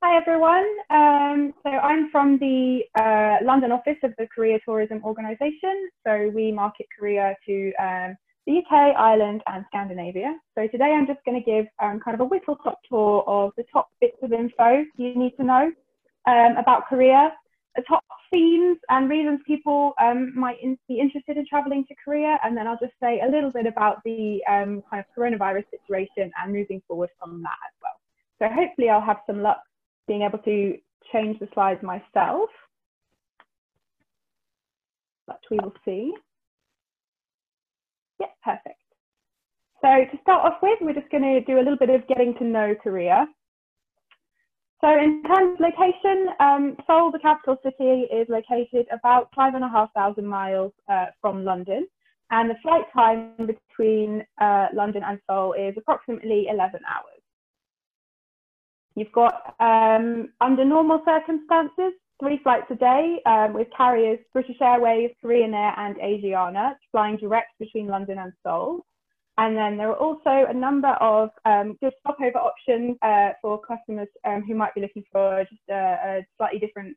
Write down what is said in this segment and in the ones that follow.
Hi everyone. So I'm from the London office of the Korea Tourism Organisation. So we market Korea to the UK, Ireland and Scandinavia. So today I'm just going to give kind of a whistle-stop tour of the top bits of info you need to know about Korea, the top themes and reasons people might be interested in traveling to Korea. And then I'll just say a little bit about the kind of coronavirus situation and moving forward from that as well. So hopefully I'll have some luck being able to change the slides myself, but we will see. Yeah, perfect. So to start off with, we're just going to do a little bit of getting to know Korea. So in terms of location, Seoul, the capital city, is located about 5,500 miles from London, and the flight time between London and Seoul is approximately 11 hours. You've got, under normal circumstances, 3 flights a day with carriers British Airways, Korean Air and Asiana flying direct between London and Seoul. And then there are also a number of good stopover options for customers who might be looking for just a slightly different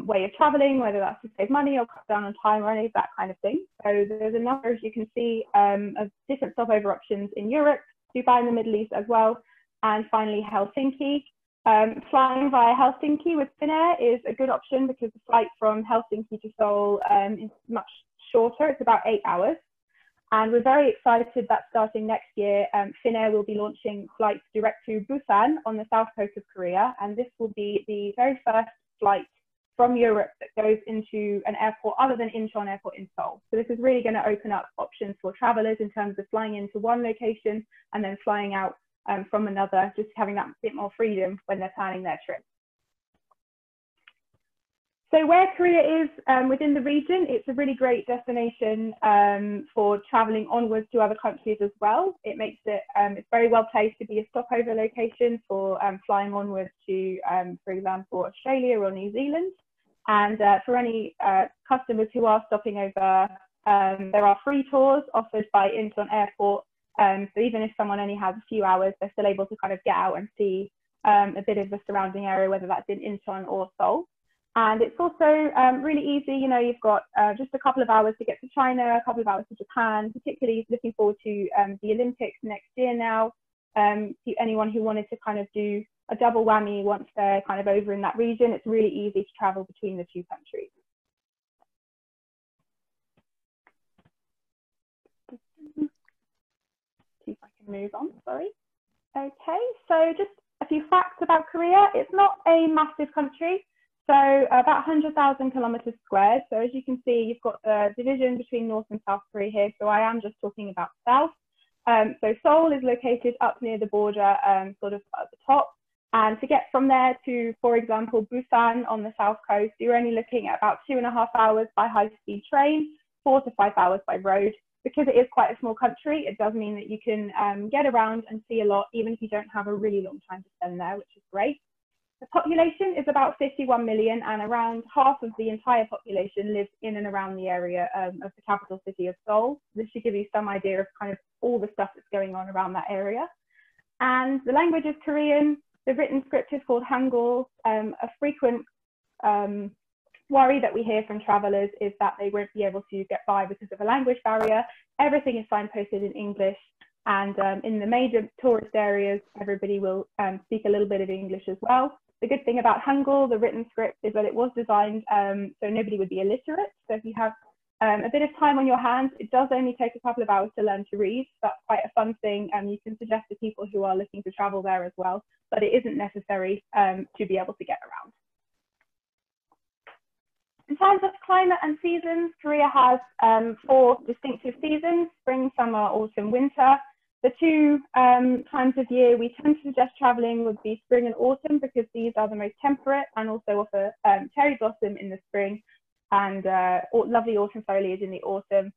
way of traveling, whether that's to save money or cut down on time or any of that kind of thing. So there's a number, as you can see, of different stopover options in Europe, Dubai in the Middle East as well. And finally, Helsinki. Flying via Helsinki with Finnair is a good option because the flight from Helsinki to Seoul is much shorter. It's about 8 hours. And we're very excited that starting next year, Finnair will be launching flights direct to Busan on the south coast of Korea. And this will be the very first flight from Europe that goes into an airport other than Incheon Airport in Seoul. So this is really going to open up options for travelers in terms of flying into one location and then flying out from another, just having that bit more freedom when they're planning their trip. So where Korea is within the region, it's a really great destination for traveling onwards to other countries as well. It makes it, it's very well placed to be a stopover location for flying onwards to, for example, Australia or New Zealand. And for any customers who are stopping over, there are free tours offered by Incheon Airport. So even if someone only has a few hours, they're still able to kind of get out and see a bit of the surrounding area, whether that's in Incheon or Seoul. And it's also really easy. You know, you've got just a couple of hours to get to China, a couple of hours to Japan, particularly looking forward to the Olympics next year now. To anyone who wanted to kind of do a double whammy once they're kind of over in that region, it's really easy to travel between the two countries. See if I can move on, sorry. Okay, so just a few facts about Korea. It's not a massive country, so about 100,000 kilometers squared. So as you can see, you've got the division between North and South Korea here, so I am just talking about South. So Seoul is located up near the border, sort of at the top. And to get from there to, for example, Busan on the south coast, you're only looking at about 2.5 hours by high-speed train, 4 to 5 hours by road. Because it is quite a small country, it does mean that you can get around and see a lot, even if you don't have a really long time to spend there, which is great. The population is about 51 million, and around half of the entire population lives in and around the area of the capital city of Seoul. This should give you some idea of kind of all the stuff that's going on around that area. And the language is Korean. The written script is called Hangul. A frequent worry that we hear from travelers is that they won't be able to get by because of a language barrier. Everything is signposted in English, and in the major tourist areas, everybody will speak a little bit of English as well. The good thing about Hangul, the written script, is that it was designed so nobody would be illiterate. So if you have a bit of time on your hands, it does only take a couple of hours to learn to read. That's quite a fun thing, and you can suggest to people who are looking to travel there as well, but it isn't necessary to be able to get around. In terms of climate and seasons, Korea has 4 distinctive seasons: spring, summer, autumn, winter. The 2 times of year we tend to suggest traveling would be spring and autumn, because these are the most temperate and also offer cherry blossom in the spring and lovely autumn foliage in the autumn.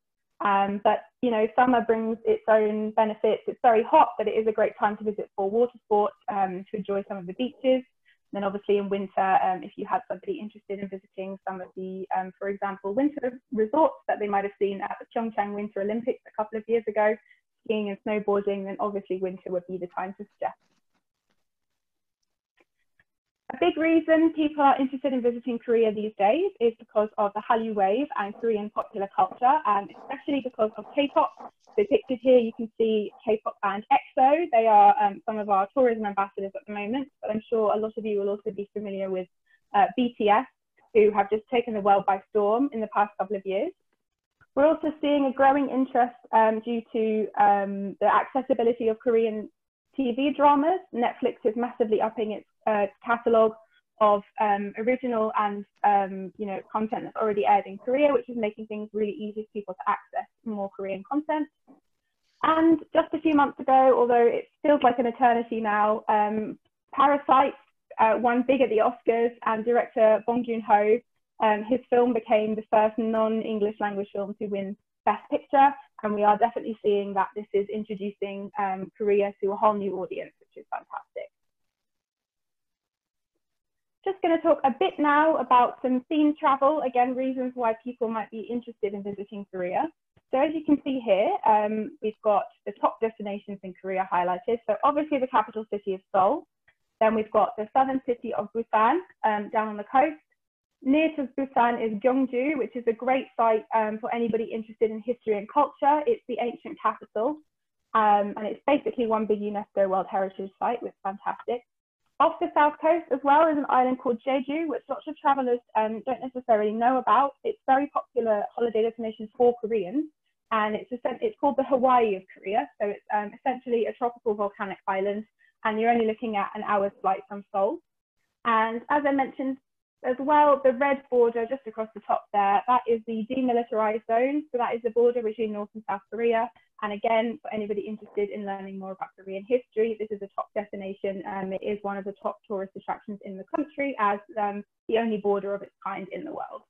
But, you know, summer brings its own benefits. It's very hot, but it is a great time to visit for water sports, to enjoy some of the beaches. Then obviously in winter, if you had somebody interested in visiting some of the, for example, winter resorts that they might have seen at the Pyeongchang Winter Olympics a couple of years ago, skiing and snowboarding, then obviously winter would be the time to suggest. big reason people are interested in visiting Korea these days is because of the Hallyu Wave and Korean popular culture, and especially because of K-pop. So pictured here, you can see K-pop band EXO. They are some of our tourism ambassadors at the moment, but I'm sure a lot of you will also be familiar with BTS, who have just taken the world by storm in the past couple of years. We're also seeing a growing interest due to the accessibility of Korean TV dramas. Netflix is massively upping its catalogue of original and content that's already aired in Korea, which is making things really easy for people to access more Korean content. And just a few months ago, although it feels like an eternity now, Parasite won big at the Oscars, and director Bong Joon-ho, his film became the first non-English language film to win Best Picture, and we are definitely seeing that this is introducing Korea to a whole new audience, which is fantastic. Just going to talk a bit now about some themed travel, again, reasons why people might be interested in visiting Korea. So as you can see here, we've got the top destinations in Korea highlighted. So obviously the capital city is Seoul. Then we've got the southern city of Busan down on the coast. Near to Busan is Gyeongju, which is a great site for anybody interested in history and culture. It's the ancient capital, and it's basically one big UNESCO World Heritage Site, which is fantastic. Off the south coast as well is an island called Jeju, which lots of travelers don't necessarily know about. It's a very popular holiday destination for Koreans, and it's called the Hawaii of Korea. So it's essentially a tropical volcanic island, and you're only looking at an hour's flight from Seoul. And as I mentioned as well, the red border just across the top there, that is the demilitarized zone. So that is the border between North and South Korea. And again, for anybody interested in learning more about Korean history, this is a top destination. It is one of the top tourist attractions in the country, as the only border of its kind in the world.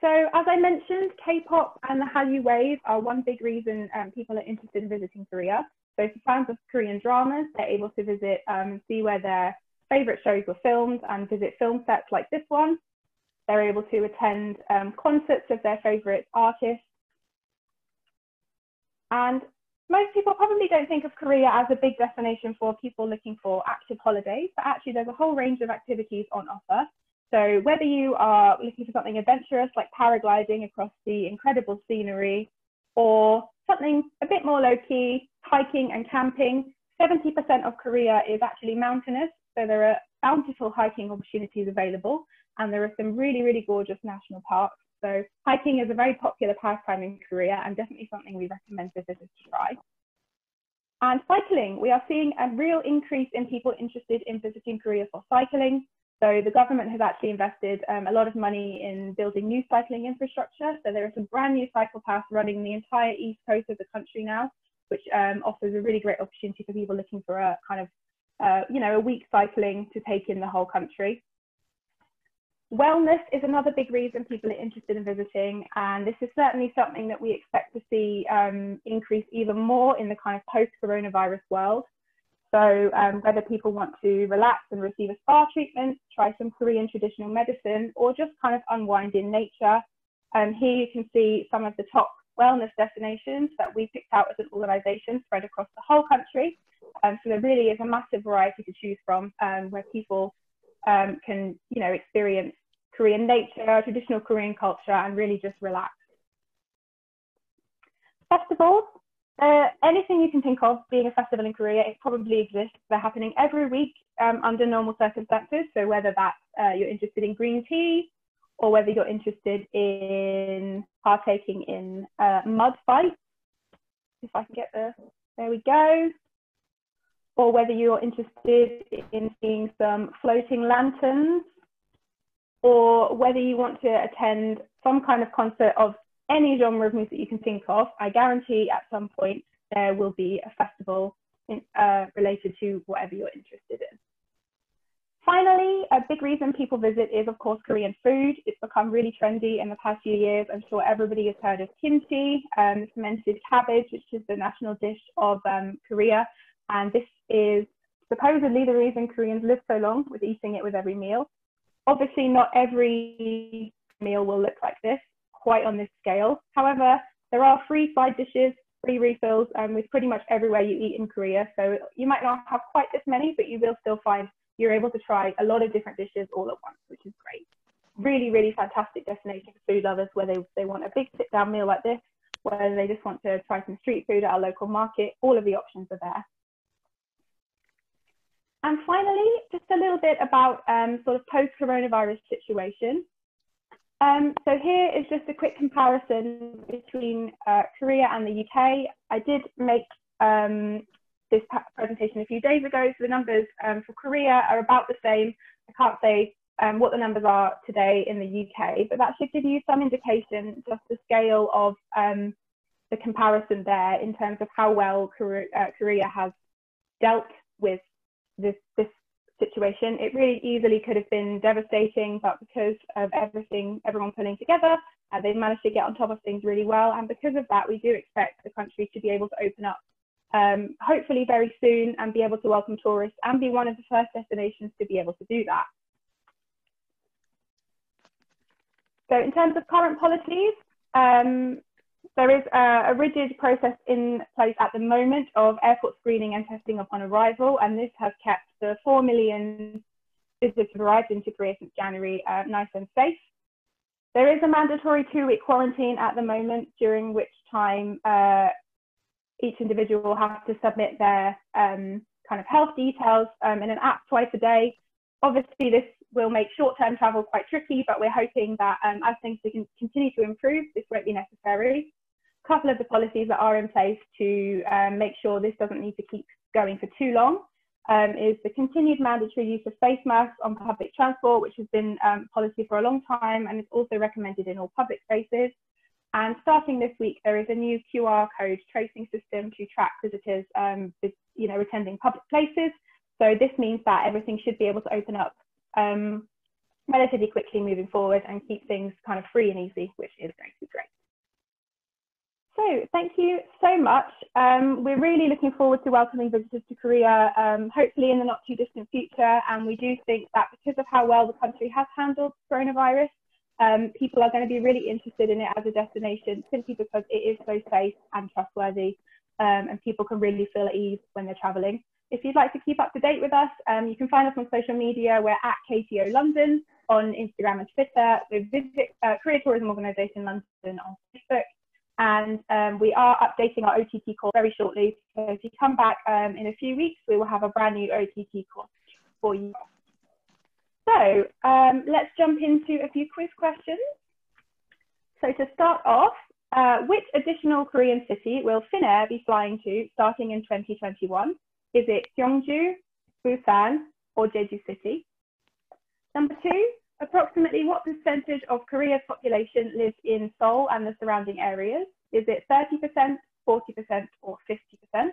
So as I mentioned, K-pop and the Hallyu Wave are one big reason people are interested in visiting Korea. So for fans of Korean dramas, they're able to visit and see where their favorite shows were filmed and visit film sets like this one. They're able to attend concerts of their favorite artists. And most people probably don't think of Korea as a big destination for people looking for active holidays, but actually there's a whole range of activities on offer. So whether you are looking for something adventurous like paragliding across the incredible scenery, or something a bit more low-key, hiking and camping, 70% of Korea is actually mountainous. So there are bountiful hiking opportunities available, and there are some really, really gorgeous national parks. So hiking is a very popular pastime in Korea, and definitely something we recommend visitors to try. And cycling, we are seeing a real increase in people interested in visiting Korea for cycling. So the government has actually invested a lot of money in building new cycling infrastructure. So there are some brand new cycle paths running the entire east coast of the country now, which offers a really great opportunity for people looking for a kind of, a week cycling to take in the whole country. Wellness is another big reason people are interested in visiting, and this is certainly something that we expect to see increase even more in the kind of post-coronavirus world. So whether people want to relax and receive a spa treatment, try some Korean traditional medicine, or just kind of unwind in nature. Here you can see some of the top wellness destinations that we picked out as an organization spread across the whole country. So there really is a massive variety to choose from, where people can, experience Korean nature, traditional Korean culture, and really just relax. Festivals. Anything you can think of being a festival in Korea, it probably exists. They're happening every week under normal circumstances. So whether that's you're interested in green tea, or whether you're interested in partaking in mud fights, if I can get there we go. Or whether you're interested in seeing some floating lanterns, or whether you want to attend some kind of concert of any genre of music you can think of, I guarantee at some point there will be a festival related to whatever you're interested in. Finally, a big reason people visit is, of course, Korean food. It's become really trendy in the past few years. I'm sure everybody has heard of kimchi, fermented cabbage, which is the national dish of Korea. And this is supposedly the reason Koreans live so long, with eating it with every meal. Obviously, not every meal will look like this, quite on this scale. However, there are free side dishes free refills with pretty much everywhere you eat in Korea. So you might not have quite as many, but you will still find you're able to try a lot of different dishes all at once, which is great. Really, really fantastic destination for food lovers, where they want a big sit down meal like this, whether they just want to try some street food at our local market. All of the options are there. And finally, just a little bit about sort of post-coronavirus situation. So here is just a quick comparison between Korea and the UK. I did make this presentation a few days ago, so the numbers for Korea are about the same. I can't say what the numbers are today in the UK, but that should give you some indication, just the scale of the comparison there in terms of how well Korea has dealt with this situation. It really easily could have been devastating, but because of everyone pulling together, they've managed to get on top of things really well. And because of that, we do expect the country to be able to open up hopefully very soon and be able to welcome tourists and be one of the first destinations to be able to do that. So in terms of current policies, there is a rigid process in place at the moment of airport screening and testing upon arrival, and this has kept the 4 million visitors who have arrived into Korea since January nice and safe. There is a mandatory 2-week quarantine at the moment, during which time each individual will have to submit their kind of health details in an app twice a day. Obviously, this will make short-term travel quite tricky, but we're hoping that as things can continue to improve, this won't be necessary. A couple of the policies that are in place to make sure this doesn't need to keep going for too long is the continued mandatory use of face masks on public transport, which has been policy for a long time and is also recommended in all public spaces. And starting this week, there is a new QR code tracing system to track visitors attending public places. So this means that everything should be able to open up relatively quickly moving forward and keep things kind of free and easy, which is going to be great. So thank you so much. We're really looking forward to welcoming visitors to Korea, hopefully in the not too distant future. And we do think that because of how well the country has handled coronavirus, people are going to be really interested in it as a destination, simply because it is so safe and trustworthy, and people can really feel at ease when they're traveling. If you'd like to keep up to date with us, you can find us on social media. We're at KTO London on Instagram and Twitter. We visit Korea Tourism Organisation London on Facebook. And we are updating our OTT course very shortly. So if you come back in a few weeks, we will have a brand new OTT course for you. So let's jump into a few quiz questions. So to start off, which additional Korean city will Finnair be flying to starting in 2021? Is it Gyeongju, Busan, or Jeju City? Number 2, approximately what percentage of Korea's population lives in Seoul and the surrounding areas? Is it 30%, 40%, or 50%?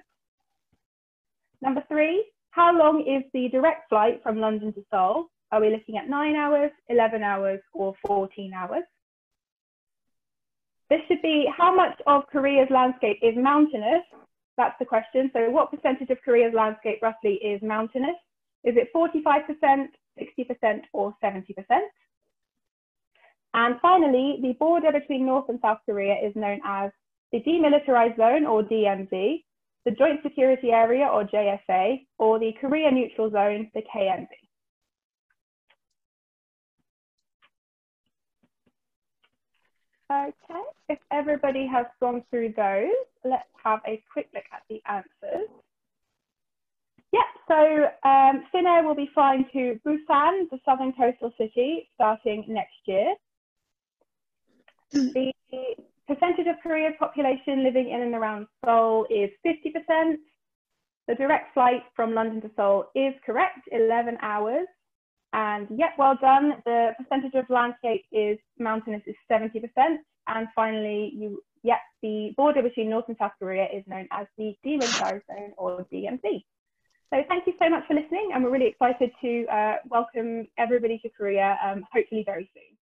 Number 3, how long is the direct flight from London to Seoul? Are we looking at 9 hours, 11 hours, or 14 hours? This should be how much of Korea's landscape is mountainous? That's the question. So what percentage of Korea's landscape roughly is mountainous? Is it 45%, 60%, or 70%? And finally, the border between North and South Korea is known as the Demilitarized Zone, or DMZ, the Joint Security Area, or JSA, or the Korea Neutral Zone, the KNZ. Okay, if everybody has gone through those, let's have a quick look at the answers. Yeah, so Finnair will be flying to Busan, the southern coastal city, starting next year. The percentage of Korea's population living in and around Seoul is 50%. The direct flight from London to Seoul is correct, 11 hours. And yet, well done. The percentage of landscape is mountainous is 70%. And finally, the border between North and South Korea is known as the Demilitarized Zone, or DMZ. So thank you so much for listening, and we're really excited to welcome everybody to Korea, hopefully very soon.